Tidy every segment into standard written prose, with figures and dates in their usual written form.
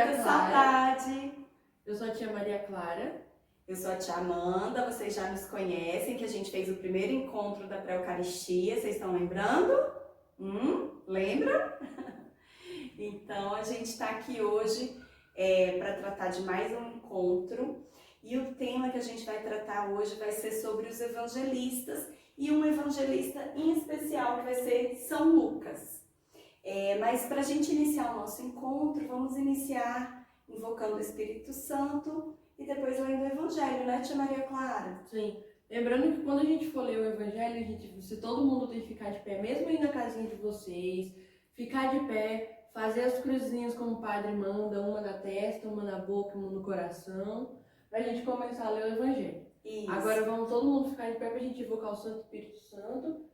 Maria muita Clara. saudade. Eu sou a tia Maria Clara. Eu sou a tia Amanda, vocês já nos conhecem, que a gente fez o primeiro encontro da pré-eucaristia, vocês estão lembrando? Lembra? Então, a gente está aqui hoje para tratar de mais um encontro e o tema que a gente vai tratar hoje vai ser sobre os evangelistas e um evangelista em especial que vai ser São Lucas. Mas para a gente iniciar o nosso encontro, vamos iniciar invocando o Espírito Santo e depois lendo o Evangelho, né, tia Maria Clara? Sim. Lembrando que quando a gente for ler o Evangelho, se todo mundo tem que ficar de pé, mesmo aí na casinha de vocês, ficar de pé, fazer as cruzinhas como o padre manda, uma na testa, uma na boca, uma no coração, pra gente começar a ler o Evangelho. Isso. Agora vamos todo mundo ficar de pé pra gente invocar o Santo Espírito Santo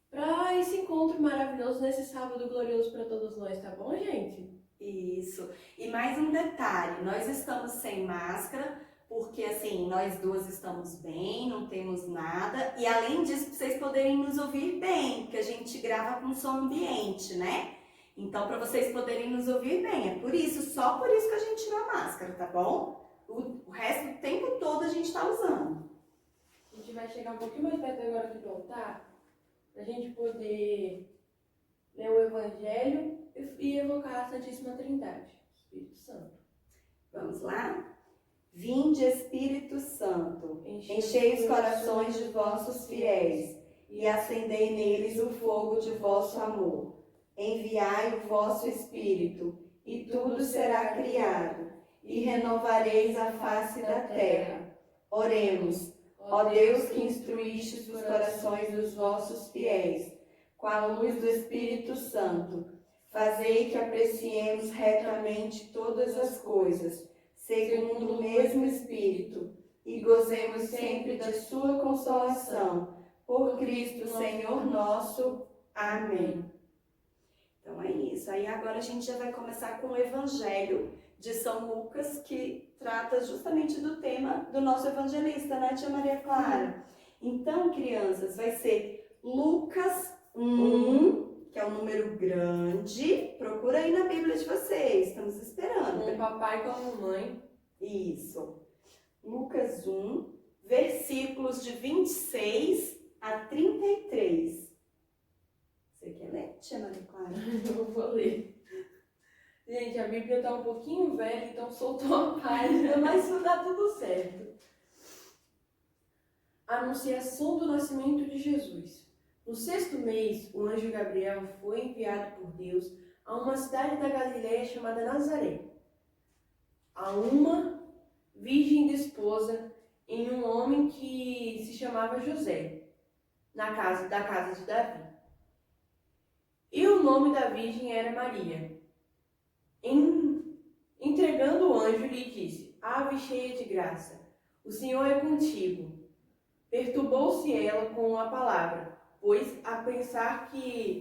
para esse encontro maravilhoso nesse sábado glorioso para todos nós, tá bom, gente? Isso. E mais um detalhe, nós estamos sem máscara, porque assim, nós duas estamos bem, não temos nada, e além disso, pra vocês poderem nos ouvir bem, porque a gente grava com som ambiente, né? Então, para vocês poderem nos ouvir bem, é por isso, só por isso que a gente tira a máscara, tá bom? O resto do tempo todo a gente tá usando. A gente vai chegar um pouquinho mais perto agora aqui do altar, pra gente poder ler o Evangelho e evocar a Santíssima Trindade, Espírito Santo. Vamos lá? Vinde, Espírito Santo, enchei os corações de vossos fiéis e acendei neles o fogo de vosso amor. Enviai o vosso Espírito, e tudo será criado, e renovareis a face da terra. Oremos, ó Deus que instruíste os corações dos vossos fiéis, com a luz do Espírito Santo, fazei que apreciemos retamente todas as coisas, segundo o mesmo Espírito, e gozemos sempre de sua consolação. Por Cristo, Senhor nosso. Amém. Então é isso. Aí agora a gente já vai começar com o Evangelho de São Lucas, que trata justamente do tema do nosso evangelista, né, tia Maria Clara? Então, crianças, vai ser Lucas 1, que é um número grande. Procura aí na Bíblia de vocês, estamos esperando. Com o papai e com a mamãe. Isso. Lucas 1, versículos de 26 a 33. Você quer ler, tia Maria Clara? Eu vou ler. Gente, a Bíblia tá um pouquinho velha, então soltou a página, mas isso dá tudo certo. Anunciação do nascimento de Jesus. No 6º mês, o anjo Gabriel foi enviado por Deus a uma cidade da Galileia chamada Nazaré, a uma virgem desposa em um homem que se chamava José, da casa de Davi. E o nome da virgem era Maria. Entregando o anjo, lhe disse: Ave cheia de graça, o Senhor é contigo. Perturbou-se ela com a palavra, pois a pensar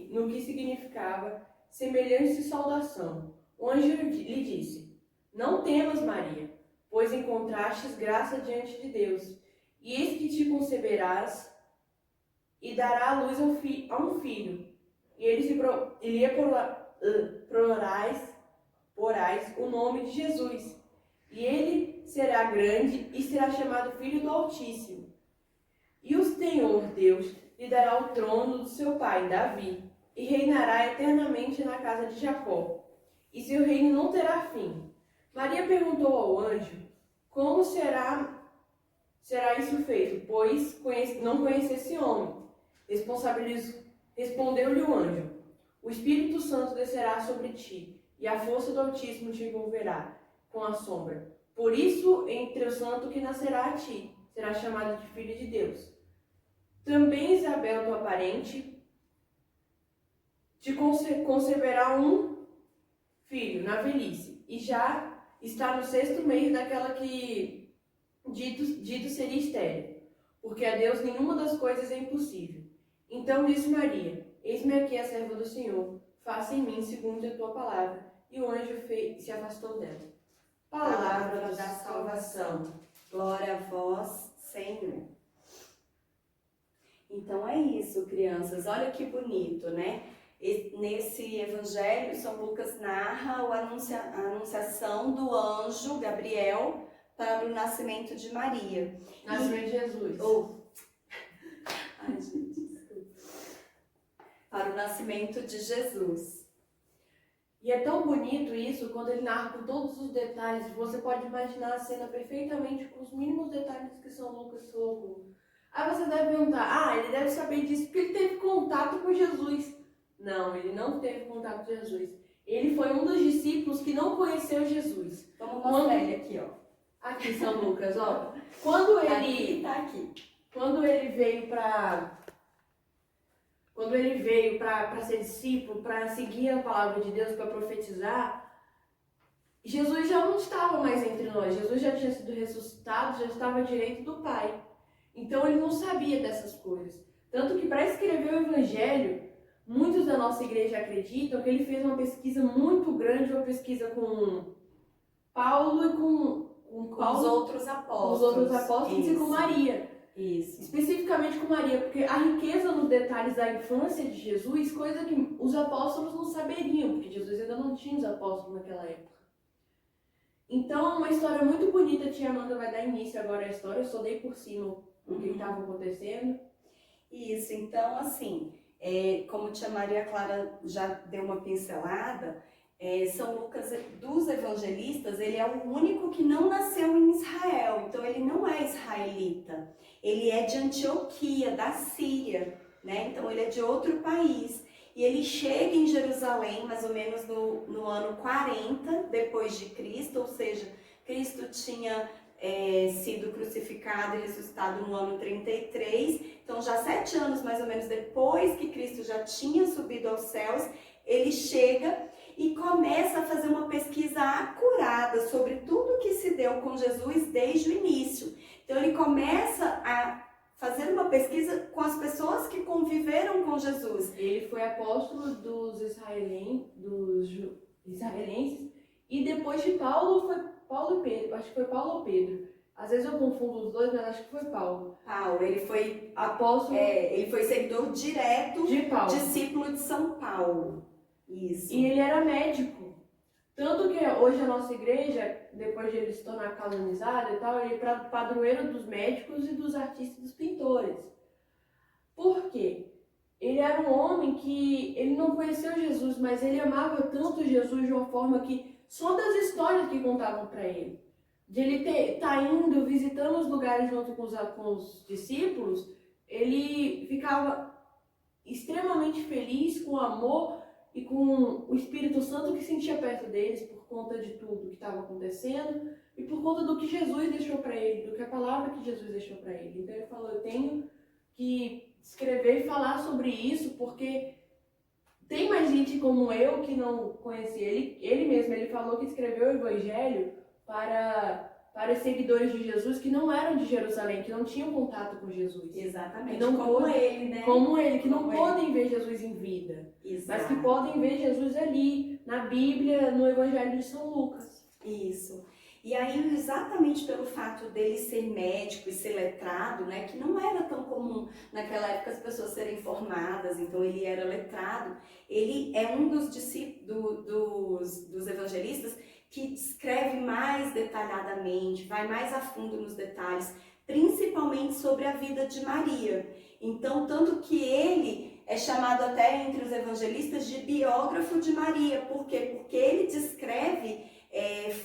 no que significava semelhante saudação. O anjo lhe disse: Não temas, Maria, pois encontrastes graça diante de Deus. E eis que te conceberás e dará à luz a um filho. E lhe porás o nome de Jesus. E ele será grande e será chamado Filho do Altíssimo. E o Senhor Deus lhe dará o trono do seu pai, Davi, e reinará eternamente na casa de Jacó, e seu reino não terá fim. Maria perguntou ao anjo: Como será isso feito, pois não conhecesse homem? Respondeu-lhe o anjo: O Espírito Santo descerá sobre ti, e a força do Altíssimo te envolverá com a sombra. Por isso, entre o santo que nascerá a ti, será chamado de Filho de Deus. Também Isabel, tua parente, te conceberá um filho na velhice, e já está no 6º mês daquela que dito seria estéril, porque a Deus nenhuma das coisas é impossível. Então disse Maria: Eis-me aqui a serva do Senhor, faça em mim segundo a tua palavra. E o anjo se afastou dela. Palavra da salvação. Glória a vós, Senhor. Então é isso, crianças. Olha que bonito, né? Nesse evangelho, São Lucas narra a anunciação do anjo Gabriel para o nascimento de Maria. Nascimento de Jesus. Ai, gente, desculpa. Para o nascimento de Jesus. E é tão bonito isso, quando ele narra com todos os detalhes, você pode imaginar a cena perfeitamente com os mínimos detalhes que São Lucas colocou. Aí você deve perguntar, ele deve saber disso porque ele teve contato com Jesus. Não, ele não teve contato com Jesus. Ele foi um dos discípulos que não conheceu Jesus. Vamos mostrar ele aqui, ó. Aqui, São Lucas, ó. Quando Tá aqui. Quando ele veio para ser discípulo, para seguir a palavra de Deus, para profetizar, Jesus já não estava mais entre nós. Jesus já tinha sido ressuscitado, já estava à direita do Pai. Então ele não sabia dessas coisas. Tanto que para escrever o Evangelho, muitos da nossa igreja acreditam que ele fez uma pesquisa muito grande, uma pesquisa com Paulo e com os outros apóstolos. Com os outros apóstolos e com Maria. Isso. Especificamente com Maria, porque a riqueza nos detalhes da infância de Jesus, coisa que os apóstolos não saberiam, porque Jesus ainda não tinha os apóstolos naquela época. Então, uma história muito bonita, tia Amanda vai dar início agora à história, eu só dei por cima o que estava acontecendo. Isso, então assim, como tia Maria Clara já deu uma pincelada, São Lucas, dos evangelistas, ele é o único que não nasceu em Israel, então ele não é israelita, ele é de Antioquia, da Síria, né? Então ele é de outro país, e ele chega em Jerusalém mais ou menos no ano 40 depois de Cristo, ou seja, Cristo tinha sido crucificado e ressuscitado no ano 33, então já 7 anos mais ou menos depois que Cristo já tinha subido aos céus, ele chega e começa a fazer uma pesquisa acurada sobre tudo que se deu com Jesus desde o início. Então ele começa a fazer uma pesquisa com as pessoas que conviveram com Jesus. Ele foi apóstolo dos israelenses, e depois de Paulo foi Paulo e Pedro, acho que foi Paulo ou Pedro. Às vezes eu confundo os dois, mas acho que foi Paulo. Ele foi apóstolo. Ele foi seguidor direto de Paulo, discípulo de São Paulo. Isso. E ele era médico. Tanto que hoje a nossa igreja, depois de ele se tornar canonizado e tal, ele é padroeiro dos médicos e dos artistas e dos pintores. Por quê? Ele era um homem que ele não conheceu Jesus, mas ele amava tanto Jesus de uma forma que só das histórias que contavam para ele, de ele tá indo, visitando os lugares junto com os discípulos, ele ficava extremamente feliz, com amor e com o Espírito Santo que sentia perto deles por conta de tudo que estava acontecendo e por conta do que Jesus deixou para ele, do que a palavra que Jesus deixou para ele. Então ele falou, eu tenho que escrever e falar sobre isso, porque tem mais gente como eu que não conhecia ele mesmo. Ele falou que escreveu o Evangelho para os seguidores de Jesus que não eram de Jerusalém, que não tinham contato com Jesus. Exatamente, que não como ele, né? Como ele, que não podem ver Jesus em vida. Exato. Mas que podem ver Jesus ali, na Bíblia, no Evangelho de São Lucas. Isso. E aí, exatamente pelo fato dele ser médico e ser letrado, né, que não era tão comum naquela época as pessoas serem formadas, então ele era letrado, ele é um dos discípulos, dos evangelistas que escreve mais detalhadamente, vai mais a fundo nos detalhes, principalmente sobre a vida de Maria. Então, tanto que ele é chamado até entre os evangelistas de biógrafo de Maria. Por quê? Porque ele descreve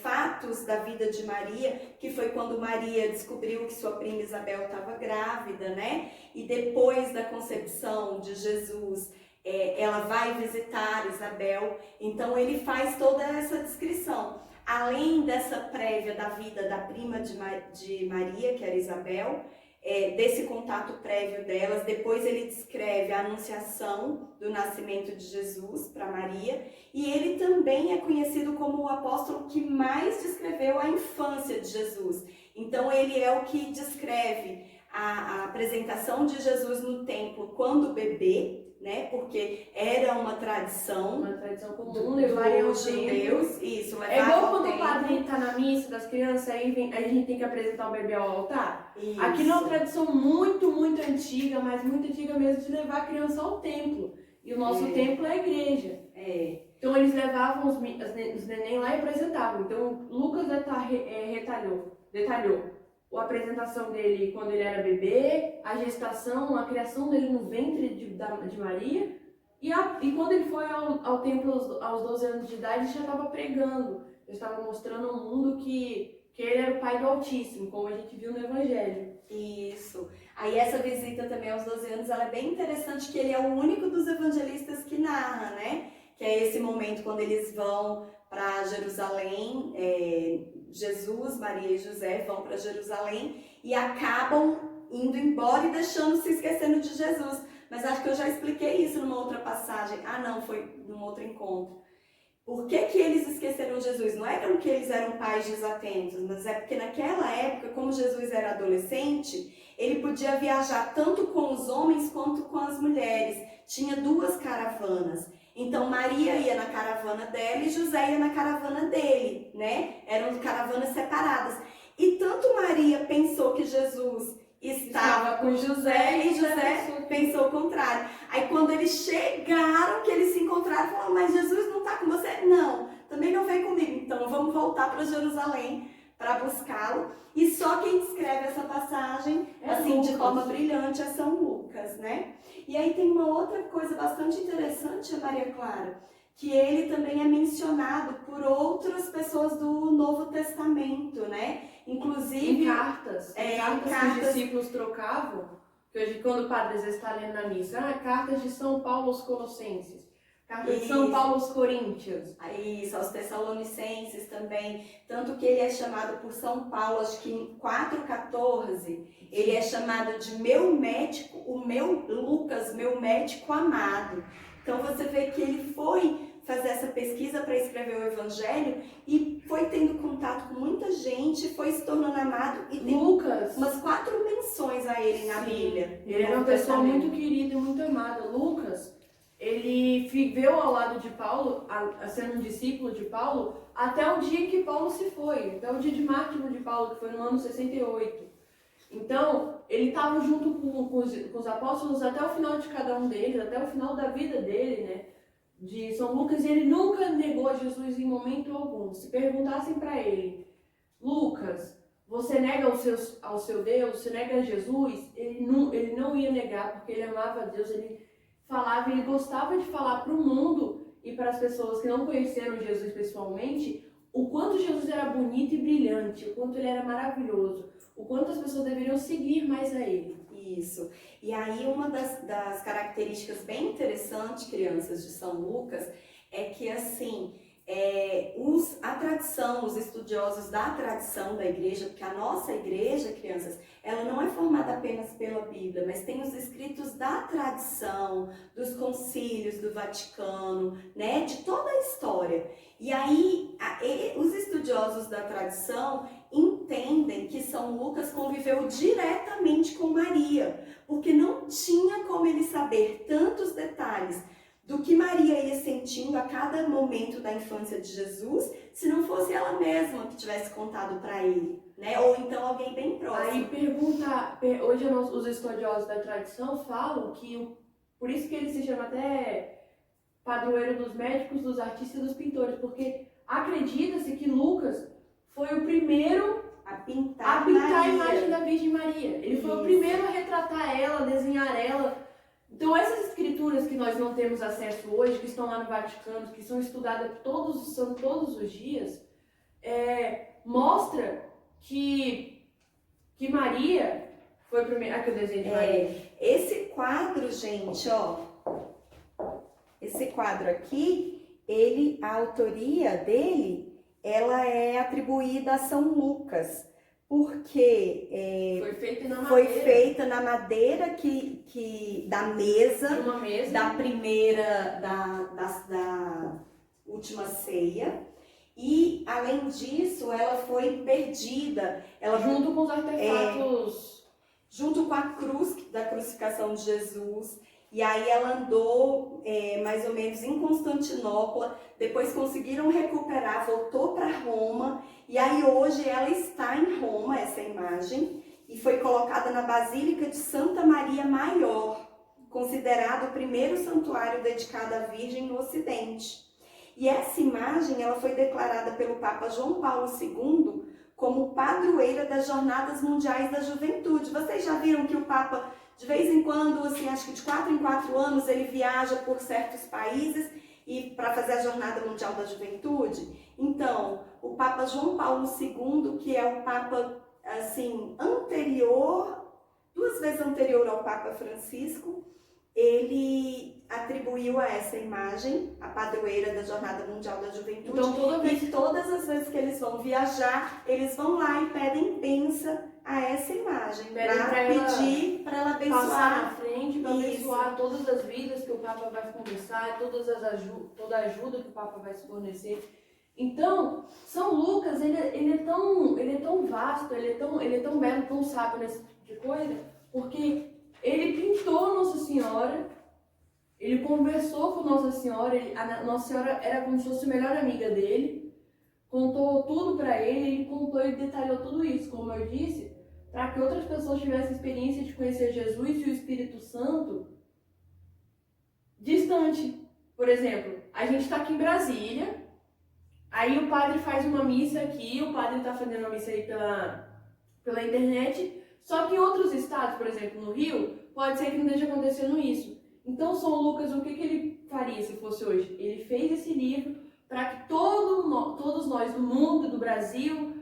fatos da vida de Maria, que foi quando Maria descobriu que sua prima Isabel estava grávida, né? E depois da concepção de Jesus, ela vai visitar Isabel. Então ele faz toda essa descrição. Além dessa prévia da vida da prima de Maria, que era Isabel, desse contato prévio delas, depois ele descreve a anunciação do nascimento de Jesus para Maria, e ele também é conhecido como o apóstolo que mais descreveu a infância de Jesus. Então ele é o que descreve a apresentação de Jesus no templo quando bebê, né? Porque era uma tradição comum levarem aos judeus. Isso, é igual quando o padre está na missa das crianças, aí a gente tem que apresentar o bebê ao altar. Isso. Aqui não é uma tradição muito, muito antiga, mas muito antiga mesmo, de levar a criança ao templo. E o nosso templo é a igreja. Então eles levavam os neném lá e apresentavam. Então Lucas detalhou a apresentação dele quando ele era bebê, a gestação, a criação dele no ventre de Maria. E quando ele foi ao templo aos 12 anos de idade, ele já estava pregando. Ele estava mostrando ao mundo que ele era o Pai do Altíssimo, como a gente viu no Evangelho. Isso. Aí essa visita também aos 12 anos, ela é bem interessante, que ele é o único dos evangelistas que narra, né? Que é esse momento quando eles vão para Jerusalém, Jesus, Maria e José vão para Jerusalém e acabam indo embora e se esquecendo de Jesus. Mas acho que eu já expliquei isso numa outra passagem. Não, foi num outro encontro. Por que eles esqueceram Jesus? Não era porque eles eram pais desatentos, mas é porque naquela época, como Jesus era adolescente, ele podia viajar tanto com os homens quanto com as mulheres. Tinha 2 caravanas. Então Maria ia na caravana dela e José ia na caravana dele, né? Eram caravanas separadas. E tanto Maria pensou que Jesus estava com José e José pensou o contrário. Aí quando eles chegaram, que eles se encontraram, falaram, mas Jesus não está com você? Não, também não vem comigo. Então vamos voltar para Jerusalém para buscá-lo. E só quem descreve essa passagem, assim, de forma brilhante, é São Lucas, né? E aí tem uma outra coisa bastante interessante, Maria Clara, que ele também é mencionado por outras pessoas do Novo Testamento, né? Inclusive... Em cartas. Cartas que os discípulos trocavam, que hoje quando o padre às vezes está lendo na missa, cartas de São Paulo aos Colossenses, cartas de São Paulo aos Coríntios. Isso, aos Tessalonicenses também. Tanto que ele é chamado por São Paulo, acho que em 4,14, ele é chamado de meu médico, o meu Lucas, meu médico amado. Então você vê que ele foi fazer essa pesquisa para escrever o Evangelho e foi tendo contato com muita gente, foi se tornando amado e tem Lucas, umas 4 menções a ele na Bíblia. Ele era uma pessoa muito querida e muito amada. Lucas, ele viveu ao lado de Paulo, sendo um discípulo de Paulo, até o dia em que Paulo se foi, até o dia de mártiro de Paulo, que foi no ano 68. Então, ele estava junto com os apóstolos até o final de cada um deles, até o final da vida dele, né? De São Lucas, e ele nunca negou Jesus em momento algum. Se perguntassem para ele, Lucas, você nega ao seu Deus, você nega a Jesus? Ele não ia negar, porque ele amava a Deus, ele falava, ele gostava de falar para o mundo e para as pessoas que não conheceram Jesus pessoalmente, o quanto Jesus era bonito e brilhante, o quanto ele era maravilhoso, o quanto as pessoas deveriam seguir mais a ele. Isso. E aí uma das características bem interessantes, crianças, de São Lucas, é que assim, a tradição, os estudiosos da tradição da igreja, porque a nossa igreja, crianças, ela não é formada apenas pela Bíblia, mas tem os escritos da tradição, dos concílios do Vaticano, né, de toda a história. E aí, os estudiosos da tradição entendem que São Lucas conviveu diretamente com Maria, porque não tinha como ele saber tantos detalhes do que Maria ia sentindo a cada momento da infância de Jesus, se não fosse ela mesma que tivesse contado para ele, né? Ou então alguém bem próximo. Aí hoje os estudiosos da tradição falam que, por isso que ele se chama até padroeiro dos médicos, dos artistas e dos pintores, porque acredita-se que Lucas foi o primeiro a pintar a imagem da Virgem Maria. Ele foi o primeiro a retratar ela, a desenhar ela. Então essas escrituras que nós não temos acesso hoje, que estão lá no Vaticano, que são estudadas todos os dias, mostra que Maria foi a primeira... Aqui o desenho de Maria. Esse quadro, gente, ó, esse quadro aqui, a autoria dele, ela é atribuída a São Lucas, porque foi feita na madeira da mesa, da primeira, da última ceia, e além disso, ela foi perdida, junto com os artefatos, junto com a cruz da crucificação de Jesus. E aí ela andou mais ou menos em Constantinopla, depois conseguiram recuperar, voltou para Roma, e aí hoje ela está em Roma, essa imagem, e foi colocada na Basílica de Santa Maria Maior, considerado o primeiro santuário dedicado à Virgem no Ocidente. E essa imagem ela foi declarada pelo Papa João Paulo II como padroeira das Jornadas Mundiais da Juventude. Vocês já viram que o Papa, de vez em quando, assim, acho que de 4 em 4 anos, ele viaja por certos países e para fazer a Jornada Mundial da Juventude? Então, o Papa João Paulo II, que é o Papa assim, anterior, 2 vezes anterior ao Papa Francisco, ele atribuiu a essa imagem a padroeira da Jornada Mundial da Juventude. Então, todas as vezes que eles vão viajar, eles vão lá e pedem bbenção a essa imagem, para pedir para ela abençoar. Passar na frente, para abençoar todas as vidas que o Papa vai conversar, toda a ajuda que o Papa vai se fornecer. Então, São Lucas, ele é tão vasto, ele é tão belo, tão sábio nesse tipo de coisa, porque ele pintou Nossa Senhora, ele conversou com Nossa Senhora, a Nossa Senhora era como se fosse a melhor amiga dele, contou tudo para ele, ele detalhou tudo isso, como eu disse, para que outras pessoas tivessem a experiência de conhecer Jesus e o Espírito Santo distante. Por exemplo, a gente está aqui em Brasília, aí o padre faz uma missa aqui, o padre está fazendo uma missa aí pela internet, só que em outros estados, por exemplo, no Rio, pode ser que não esteja acontecendo isso. Então, São Lucas, o que ele faria se fosse hoje? Ele fez esse livro para que todos nós do mundo, do Brasil,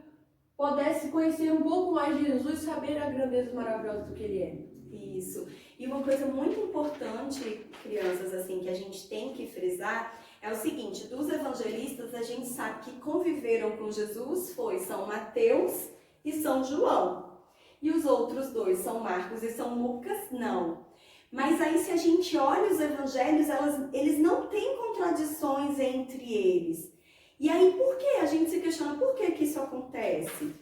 pudessem conhecer um pouco mais de Jesus e saber a grandeza maravilhosa do que ele é. Isso. E uma coisa muito importante, crianças, assim, que a gente tem que frisar, é o seguinte: dos evangelistas, a gente sabe que conviveram com Jesus foi São Mateus e São João. E os outros 2, São Marcos e São Lucas, não. Mas aí, se a gente olha os evangelhos, eles não têm contradições entre eles. E aí, por que? A gente se questiona, por que isso acontece?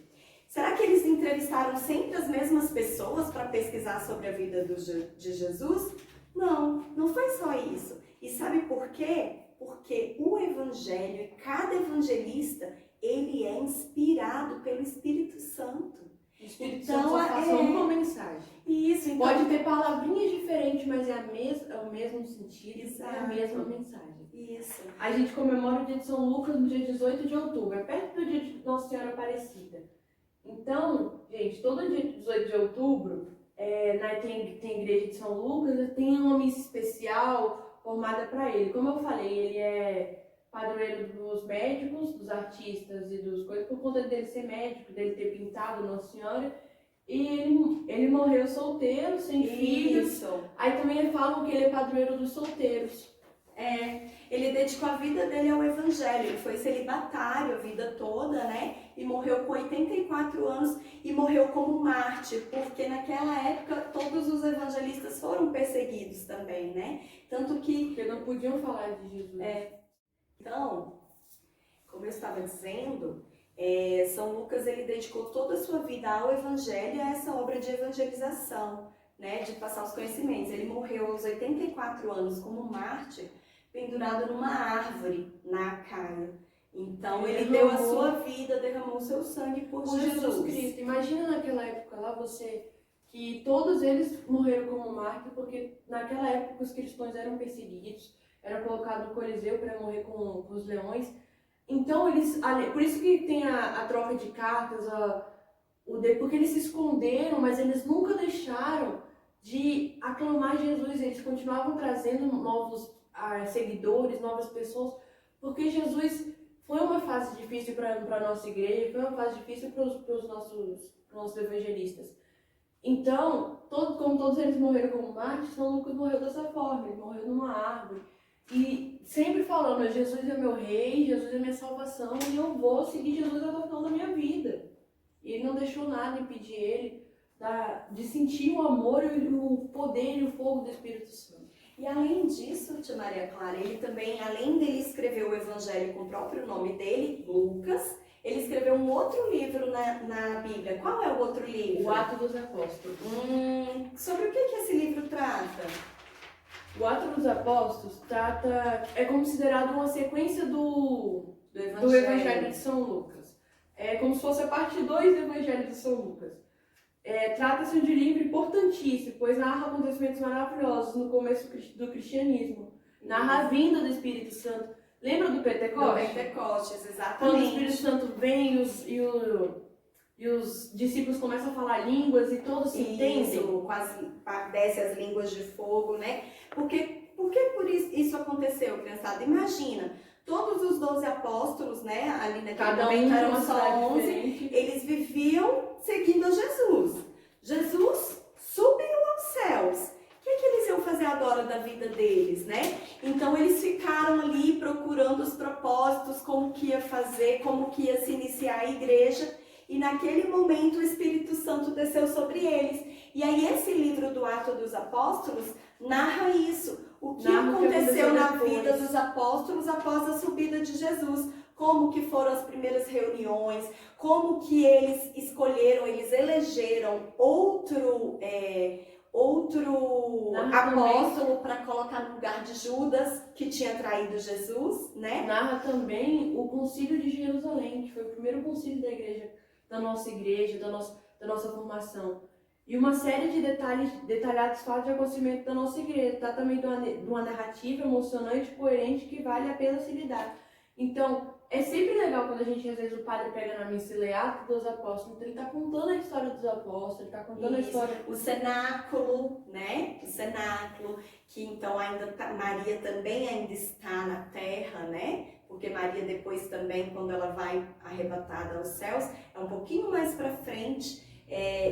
Será que eles entrevistaram sempre as mesmas pessoas para pesquisar sobre a vida de Jesus? Não, não foi só isso. E sabe por quê? Porque o evangelho, cada evangelista, ele é inspirado pelo Espírito Santo. O Espírito Santo só passa uma mensagem. Isso, então... Pode ter palavrinhas diferentes, mas é o mesmo sentido, Exato. é a mesma mensagem. Isso. A gente comemora o dia de São Lucas no dia 18 de outubro, é perto do dia de Nossa Senhora Aparecida. Então, gente, todo dia 18 de outubro, tem igreja de São Lucas, tem uma missa especial formada para ele. Como eu falei, ele é padroeiro dos médicos, dos artistas e dos coisas, por conta dele ser médico, dele ter pintado Nossa Senhora. E ele morreu solteiro, sem filhos. Aí também falam que ele é padroeiro dos solteiros. Ele dedicou a vida dele ao evangelho, ele foi celibatário a vida toda, né? E morreu com 84 anos e morreu como mártir, porque naquela época todos os evangelistas foram perseguidos também, né? Tanto que... Porque não podiam falar de Jesus. Então, como eu estava dizendo, São Lucas ele dedicou toda a sua vida ao evangelho e a essa obra de evangelização, né? De passar os conhecimentos. Ele morreu aos 84 anos como mártir, pendurado numa árvore na Acaia. Então ele deu a sua vida, derramou o seu sangue por Jesus Cristo. Imagina naquela época lá que todos eles morreram como mártir, porque naquela época os cristãos eram perseguidos, eram colocados no Coliseu para morrer com os leões. Então por isso que tem a troca de cartas, porque eles se esconderam, mas eles nunca deixaram de aclamar Jesus. Eles continuavam trazendo novos seguidores, novas pessoas, porque Jesus foi uma fase difícil para a nossa igreja, foi uma fase difícil para os nossos evangelistas. Então, como todos eles morreram como mártires, São Lucas morreu dessa forma, ele morreu numa árvore. E sempre falando, Jesus é meu rei, Jesus é minha salvação, e eu vou seguir Jesus até o final da minha vida. E ele não deixou nada impedir ele de sentir o amor e o poder e o fogo do Espírito Santo. E além disso, tia Maria Clara, ele também, além dele escrever o Evangelho com o próprio nome dele, Lucas, ele escreveu um outro livro na Bíblia. Qual é o outro livro? O Atos dos Apóstolos. Sobre o que esse livro trata? O Atos dos Apóstolos é considerado uma sequência do Evangelho de São Lucas. É como se fosse a parte 2 do Evangelho de São Lucas. Trata-se de um livro importantíssimo, pois narra acontecimentos maravilhosos no começo do cristianismo. Narra a vinda do Espírito Santo. Lembra do Pentecostes? Do Pentecostes, exatamente. Quando o Espírito Santo vem e os discípulos começam a falar línguas e todos se entendem. Quase desce as línguas de fogo, né? Por que isso aconteceu, criançada? Imagina, todos os 12 apóstolos, né? Ali naquele momento eram só 11, eles viviam seguindo a Jesus. Jesus subiu aos céus. O que eles iam fazer agora da vida deles, né? Então eles ficaram ali procurando os propósitos, como que ia fazer, como que ia se iniciar a igreja. E naquele momento o Espírito Santo desceu sobre eles. E aí esse livro do Atos dos Apóstolos narra isso. O que aconteceu na vida dos apóstolos após a subida de Jesus. Como que foram as primeiras reuniões, como que eles escolheram, eles elegeram outro apóstolo para colocar no lugar de Judas, que tinha traído Jesus, né? Narra também o Concílio de Jerusalém, que foi o primeiro concílio da nossa igreja, da nossa formação. E uma série de detalhados fatos de acontecimento da nossa igreja. Tá também de uma narrativa emocionante, coerente, que vale a pena se lidar. Então, é sempre legal quando a gente, às vezes, o padre pega na missa e lê Atos dos Apóstolos. Então, ele está contando a história dos apóstolos, ele está contando a história... O cenáculo, né? O cenáculo, que então Maria também ainda está na terra, né? Porque Maria depois também, quando ela vai arrebatada aos céus, é um pouquinho mais para frente...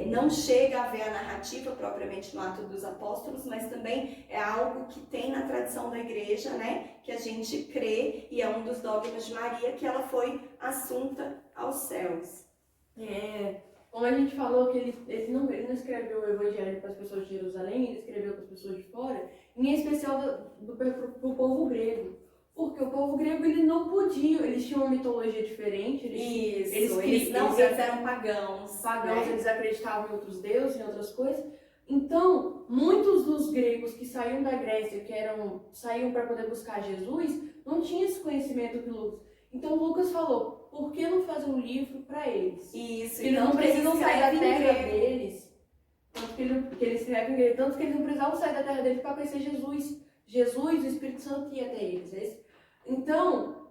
não chega a ver a narrativa propriamente no Ato dos Apóstolos, mas também é algo que tem na tradição da igreja, né? Que a gente crê, e é um dos dogmas de Maria, que ela foi assunta aos céus. Como a gente falou, que ele não escreveu o evangelho para as pessoas de Jerusalém, ele escreveu para as pessoas de fora, em especial para o povo grego. Porque o povo grego, ele não podia, eles tinham uma mitologia diferente. Eles eram pagãos. Né? Eles acreditavam em outros deuses, em outras coisas. Então, muitos dos gregos que saíam da Grécia, saíam para poder buscar Jesus, não tinham esse conhecimento que Lucas. Então, Lucas falou, por que não fazer um livro para eles? Isso, eles não precisam sair da terra deles. Tanto que ele escreve em grego, tanto que eles não precisavam sair da terra deles para conhecer Jesus. Jesus, o Espírito Santo ia até eles. Então,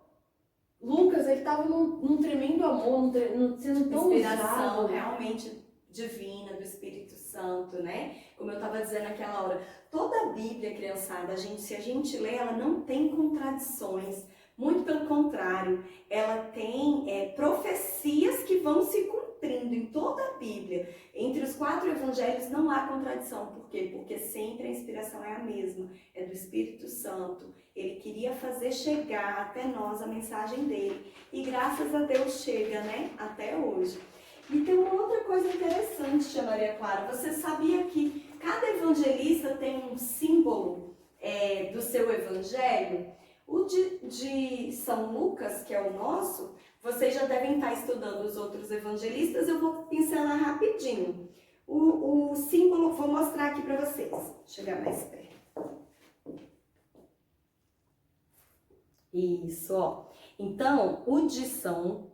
Lucas, ele estava num tremendo amor, sendo tão inspiração realmente divina do Espírito Santo, né? Como eu estava dizendo naquela hora, toda a Bíblia, criançada, se a gente lê, ela não tem contradições. Muito pelo contrário, ela tem profecias que vão se cumprindo em toda a Bíblia. Entre os 4 evangelhos não há contradição. Por quê? Porque sempre a inspiração é a mesma, é do Espírito Santo. Ele queria fazer chegar até nós a mensagem dele. E graças a Deus chega, né? Até hoje. E tem uma outra coisa interessante, tia Maria Clara. Você sabia que cada evangelista tem um símbolo do seu evangelho? O de São Lucas, que é o nosso, vocês já devem estar estudando os outros evangelistas, eu vou pincelar rapidinho. O símbolo, vou mostrar aqui para vocês. Chegar mais perto. Isso, ó. Então, o de São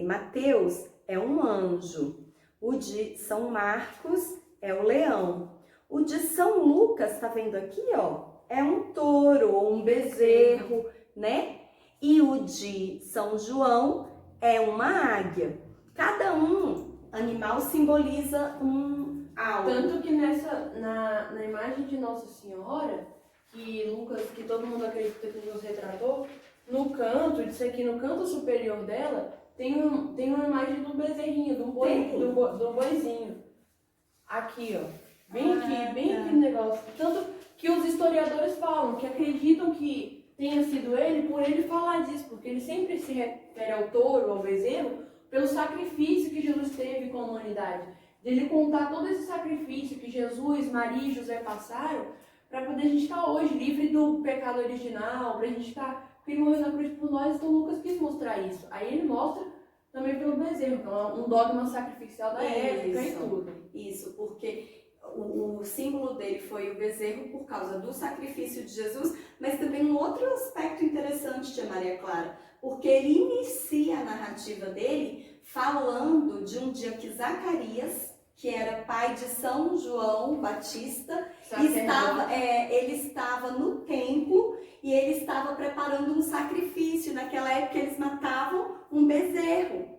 Mateus é um anjo. O de São Marcos é o leão. O de São Lucas, tá vendo aqui, ó? É um touro ou um bezerro, né? E o de São João é uma águia. Cada animal simboliza algo. Tanto que na imagem de Nossa Senhora, que todo mundo acredita que nos retratou, no canto superior dela, tem uma imagem do bezerrinho, do boizinho. Aqui, ó. Bem aqui no negócio. Tanto que os historiadores falam, que acreditam que tenha sido ele, por ele falar disso, porque ele sempre se refere ao touro, ao bezerro, pelo sacrifício que Jesus teve com a humanidade. Ele contar todo esse sacrifício que Jesus, Maria e José passaram, para poder a gente estar hoje livre do pecado original, para a gente estar... Porque ele morreu na cruz por nós, então Lucas quis mostrar isso. Aí ele mostra também pelo bezerro, que é um dogma sacrificial da época e tudo. Isso, porque... O símbolo dele foi o bezerro por causa do sacrifício de Jesus, mas também um outro aspecto interessante, tia Maria Clara, porque ele inicia a narrativa dele falando de um dia que Zacarias que era pai de São João Batista, ele estava no templo e ele estava preparando um sacrifício. Naquela época eles matavam um bezerro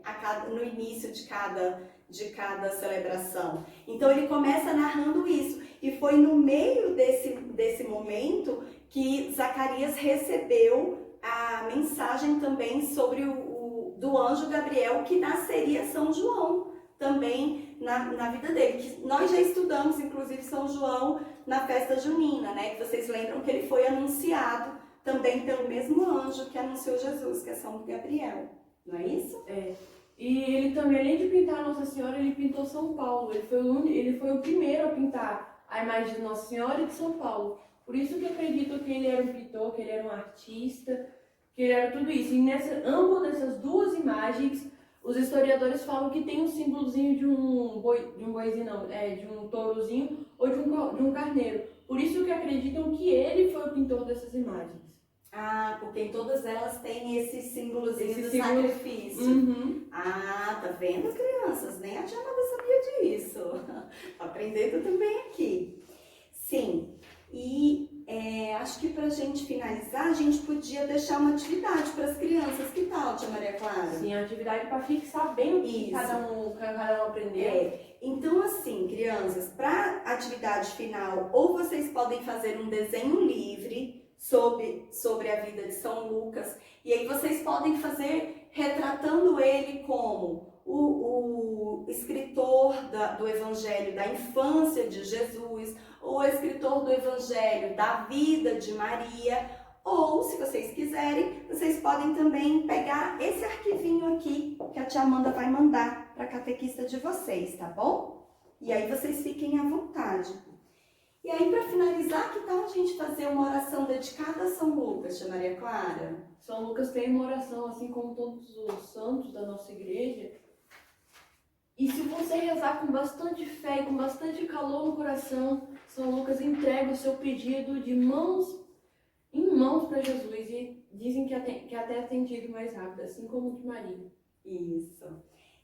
no início de cada celebração. Então ele começa narrando isso. E foi no meio desse momento que Zacarias recebeu a mensagem também sobre do anjo Gabriel, que nasceria São João também na vida dele. Que nós já estudamos, inclusive, São João na festa junina, né? Que vocês lembram que ele foi anunciado também pelo mesmo anjo que anunciou Jesus, que é São Gabriel. Não é isso? É. E ele também, além de pintar Nossa Senhora, ele pintou São Paulo. Ele foi o primeiro a pintar a imagem de Nossa Senhora e de São Paulo. Por isso que eu acredito que ele era um pintor, que ele era um artista, que ele era tudo isso. E ambas dessas duas imagens, os historiadores falam que tem um símbolozinho de um tourozinho ou de um carneiro. Por isso que acreditam que ele foi o pintor dessas imagens. Ah, porque em todas elas tem esse símbolozinho do sacrifício. Uhum. Ah, tá vendo, crianças? Nem a tia Amanda sabia disso. Tô aprendendo também aqui. Sim, e acho que pra gente finalizar, a gente podia deixar uma atividade para as crianças. Que tal, tia Maria Clara? Sim, a atividade para fixar bem o que cada um aprendeu. Então, assim, crianças, para atividade final, ou vocês podem fazer um desenho livre sobre a vida de São Lucas, e aí vocês podem fazer retratando ele como o escritor do Evangelho da infância de Jesus, ou o escritor do Evangelho da vida de Maria, ou, se vocês quiserem, vocês podem também pegar esse arquivinho aqui que a tia Amanda vai mandar para a catequista de vocês, tá bom? E aí vocês fiquem à vontade. E aí, para finalizar, que tal a gente fazer uma oração dedicada a São Lucas, tia Maria Clara? São Lucas tem uma oração, assim como todos os santos da nossa igreja. E se você rezar com bastante fé e com bastante calor no coração, São Lucas entrega o seu pedido em mãos para Jesus. E dizem que até é atendido mais rápido, assim como o de Maria. Isso.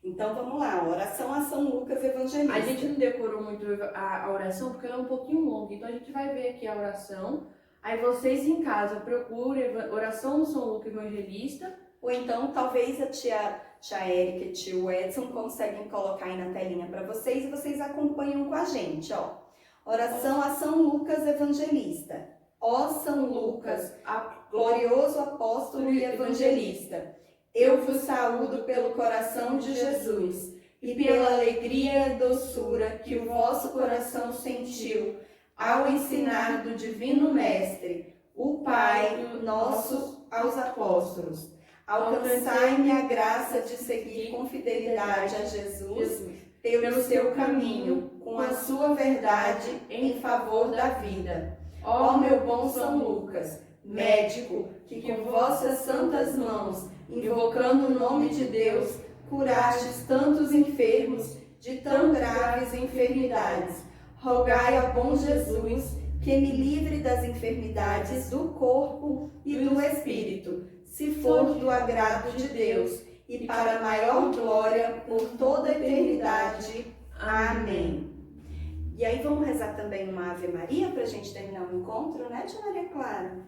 Então vamos lá, oração a São Lucas Evangelista. A gente não decorou muito a oração porque ela é um pouquinho longa, então a gente vai ver aqui a oração. Aí vocês em casa procurem oração do São Lucas Evangelista. Ou então talvez a tia Érica e tio Edson conseguem colocar aí na telinha para vocês e vocês acompanham com a gente, ó. Oração a São Lucas Evangelista. Ó São Lucas, glorioso apóstolo e evangelista, eu vos saúdo pelo coração de Jesus e pela alegria e doçura que o vosso coração sentiu ao ensinar do divino Mestre, o Pai nosso aos apóstolos. Alcançai-me a graça de seguir com fidelidade a Jesus pelo seu caminho, com a sua verdade em favor da vida. Ó meu bom São Lucas, médico, que com vossas santas mãos, invocando o nome de Deus, curastes tantos enfermos de tão graves enfermidades, rogai ao bom Jesus que me livre das enfermidades do corpo e do espírito, se for do agrado de Deus, e para maior glória por toda a eternidade. Amém. E aí vamos rezar também uma Ave Maria para a gente terminar o encontro, né, tia Maria Clara?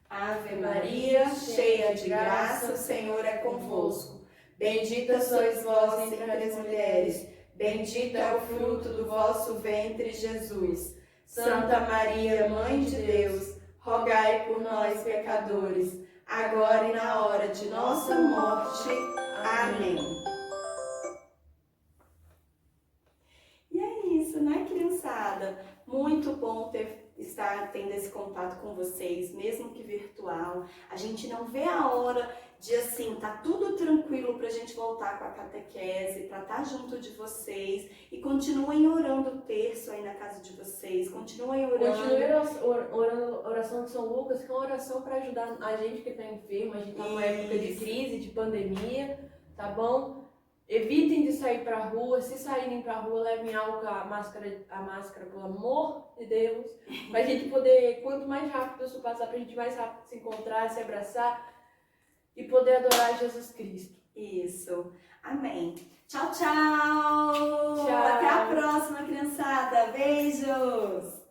Ave Maria, cheia de graça, o Senhor é convosco. Bendita sois vós entre as mulheres, bendito é o fruto do vosso ventre, Jesus. Santa Maria, Mãe de Deus, rogai por nós, pecadores, agora e na hora de nossa morte. Amém. E é isso, né, criançada? Muito bom estar tendo esse contato com vocês, mesmo que virtual. A gente não vê a hora de, assim, tá tudo tranquilo pra gente voltar com a catequese, pra estar junto de vocês. E continuem orando o terço aí na casa de vocês, continuem orando. Continuem orando oração de São Lucas, que é uma oração para ajudar a gente que está enfermo. A gente está numa época de crise, de pandemia, tá bom? Evitem de sair para a rua. Se saírem para a rua, levem álcool, a máscara, pelo amor de Deus. Para a gente poder, quanto mais rápido isso passar, para a gente mais rápido se encontrar, se abraçar e poder adorar Jesus Cristo. Isso. Amém. Tchau, tchau! Tchau. Até a próxima, criançada. Beijos!